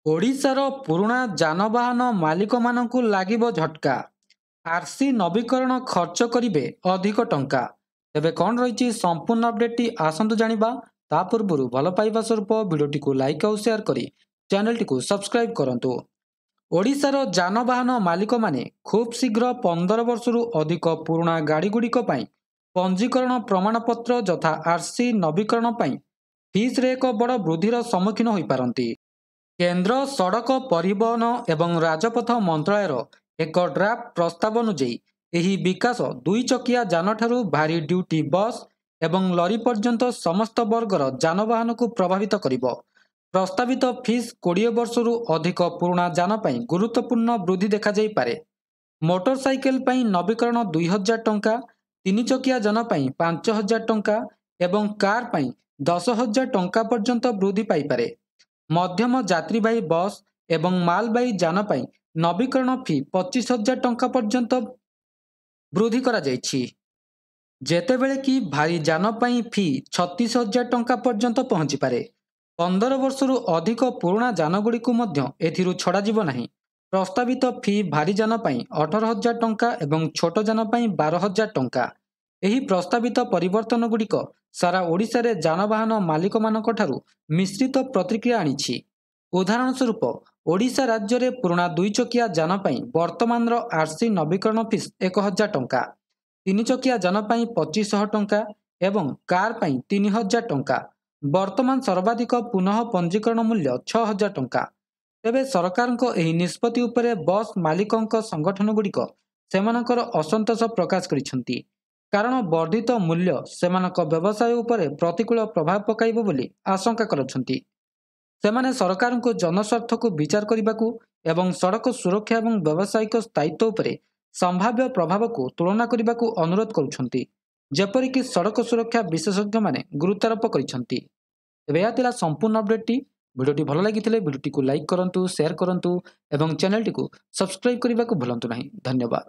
ଓଡ଼ିଶାର ପୁରୁଣା ଯାନବାହନ ମାଲିକମାନଙ୍କୁ ଲାଗିବ ଝଟକା। ଆର୍ସି ନବୀକରଣ ଖର୍ଚ୍ଚ କରିବେ ଅଧିକ ଟଙ୍କା। ତେବେ କ'ଣ ରହିଛି ସମ୍ପୂର୍ଣ୍ଣ ଅପଡେଟଟି ଆସନ୍ତୁ ଜାଣିବା। ତା ପୂର୍ବରୁ ଭଲ ପାଇବା ସ୍ୱରୂପ ଭିଡ଼ିଓଟିକୁ ଲାଇକ୍ ଆଉ ସେୟାର କରି ଚ୍ୟାନେଲଟିକୁ ସବସ୍କ୍ରାଇବ୍ କରନ୍ତୁ। ଓଡ଼ିଶାର ଯାନବାହନ ମାଲିକମାନେ ଖୁବ୍ ଶୀଘ୍ର 15 ବର୍ଷରୁ ଅଧିକ ପୁରୁଣା ଗାଡ଼ିଗୁଡ଼ିକ ପାଇଁ ପଞ୍ଜୀକରଣ ପ୍ରମାଣପତ୍ର ଯଥା ଆର୍ସି ନବୀକରଣ ପାଇଁ ଫିସ୍ରେ ଏକ ବଡ଼ ବୃଦ୍ଧିର ସମ୍ମୁଖୀନ ହୋଇପାରନ୍ତି। କେନ୍ଦ୍ର ସଡ଼କ ପରିବହନ ଏବଂ ରାଜପଥ ମନ୍ତ୍ରାଳୟର ଏକ ଡ୍ରାଫ୍ଟ ପ୍ରସ୍ତାବ ଅନୁଯାୟୀ ଏହି ବିକାଶ 2 ଚକିଆ ଯାନଠାରୁ ଭାରୀ ଡ୍ୟୁଟି ବସ୍ ଏବଂ ଲରି ପର୍ଯ୍ୟନ୍ତ ସମସ୍ତ ବର୍ଗର ଯାନବାହନକୁ ପ୍ରଭାବିତ କରିବ। ପ୍ରସ୍ତାବିତ ଫିସ୍ 20 ବର୍ଷରୁ ଅଧିକ ପୁରୁଣା ଯାନ ପାଇଁ ଗୁରୁତ୍ୱପୂର୍ଣ୍ଣ ବୃଦ୍ଧି ଦେଖାଯାଇପାରେ। ମୋଟରସାଇକେଲ ପାଇଁ ନବୀକରଣ 2000 ଟଙ୍କା, 3 ଚକିଆ ଯାନ ପାଇଁ 5000 ଟଙ୍କା ଏବଂ କାର୍ ପାଇଁ 10,000 ଟଙ୍କା ପର୍ଯ୍ୟନ୍ତ ବୃଦ୍ଧି ପାଇପାରେ। ମଧ୍ୟମ ଯାତ୍ରୀବାହୀ ବସ୍ ଏବଂ ମାଲବାହୀ ଯାନ ପାଇଁ ନବୀକରଣ ଫି 25,000 ଟଙ୍କା ପର୍ଯ୍ୟନ୍ତ ବୃଦ୍ଧି କରାଯାଇଛି, ଯେତେବେଳେ କି ଭାରୀ ଯାନ ପାଇଁ ଫି 36,000 ଟଙ୍କା ପର୍ଯ୍ୟନ୍ତ ପହଞ୍ଚିପାରେ। 15 ବର୍ଷରୁ ଅଧିକ ପୁରୁଣା ଯାନଗୁଡ଼ିକୁ ମଧ୍ୟ ଏଥିରୁ ଛଡ଼ାଯିବ ନାହିଁ। ପ୍ରସ୍ତାବିତ ଫି ଭାରୀ ଯାନ ପାଇଁ 18,000 ଟଙ୍କା ଏବଂ ଛୋଟ ଯାନ ପାଇଁ 12,000 ଟଙ୍କା। ଏହି ପ୍ରସ୍ତାବିତ ପରିବର୍ତ୍ତନଗୁଡ଼ିକ ସାରା ଓଡ଼ିଶାରେ ଯାନବାହନ ମାଲିକମାନଙ୍କଠାରୁ ମିଶ୍ରିତ ପ୍ରତିକ୍ରିୟା ଆଣିଛି। ଉଦାହରଣ ସ୍ୱରୂପ, ଓଡ଼ିଶା ରାଜ୍ୟରେ ପୁରୁଣା 2 ଚକିଆ ଯାନ ପାଇଁ ବର୍ତ୍ତମାନର ଆର୍ସି ନବୀକରଣ ଫିସ୍ 1,000 ଟଙ୍କା, 3 ଚକିଆ ଯାନ ପାଇଁ 2,500 ଟଙ୍କା ଏବଂ କାର୍ ପାଇଁ 3,000 ଟଙ୍କା। ବର୍ତ୍ତମାନ ସର୍ବାଧିକ ପୁନଃ ପଞ୍ଜୀକରଣ ମୂଲ୍ୟ 6,000 ଟଙ୍କା। ତେବେ ସରକାରଙ୍କ ଏହି ନିଷ୍ପତ୍ତି ଉପରେ ବସ୍ ମାଲିକଙ୍କ ସଂଗଠନଗୁଡ଼ିକ ସେମାନଙ୍କର ଅସନ୍ତୋଷ ପ୍ରକାଶ କରିଛନ୍ତି, କାରଣ ବର୍ଦ୍ଧିତ ମୂଲ୍ୟ ସେମାନଙ୍କ ବ୍ୟବସାୟ ଉପରେ ପ୍ରତିକୂଳ ପ୍ରଭାବ ପକାଇବ ବୋଲି ଆଶଙ୍କା କରୁଛନ୍ତି। ସେମାନେ ସରକାରଙ୍କୁ ଜନସ୍ୱାର୍ଥକୁ ବିଚାର କରିବାକୁ ଏବଂ ସଡ଼କ ସୁରକ୍ଷା ଏବଂ ବ୍ୟବସାୟିକ ସ୍ଥାୟିତ୍ୱ ଉପରେ ସମ୍ଭାବ୍ୟ ପ୍ରଭାବକୁ ତୁଳନା କରିବାକୁ ଅନୁରୋଧ କରୁଛନ୍ତି, ଯେପରିକି ସଡ଼କ ସୁରକ୍ଷା ବିଶେଷଜ୍ଞମାନେ ଗୁରୁତ୍ୱାରୋପ କରିଛନ୍ତି। ତେବେ ଏହା ଥିଲା ସମ୍ପୂର୍ଣ୍ଣ ଅପଡେଟଟି। ଭିଡ଼ିଓଟି ଭଲ ଲାଗିଥିଲେ ଭିଡ଼ିଓଟିକୁ ଲାଇକ୍ କରନ୍ତୁ, ସେୟାର କରନ୍ତୁ ଏବଂ ଚ୍ୟାନେଲଟିକୁ ସବସ୍କ୍ରାଇବ୍ କରିବାକୁ ଭୁଲନ୍ତୁ ନାହିଁ। ଧନ୍ୟବାଦ।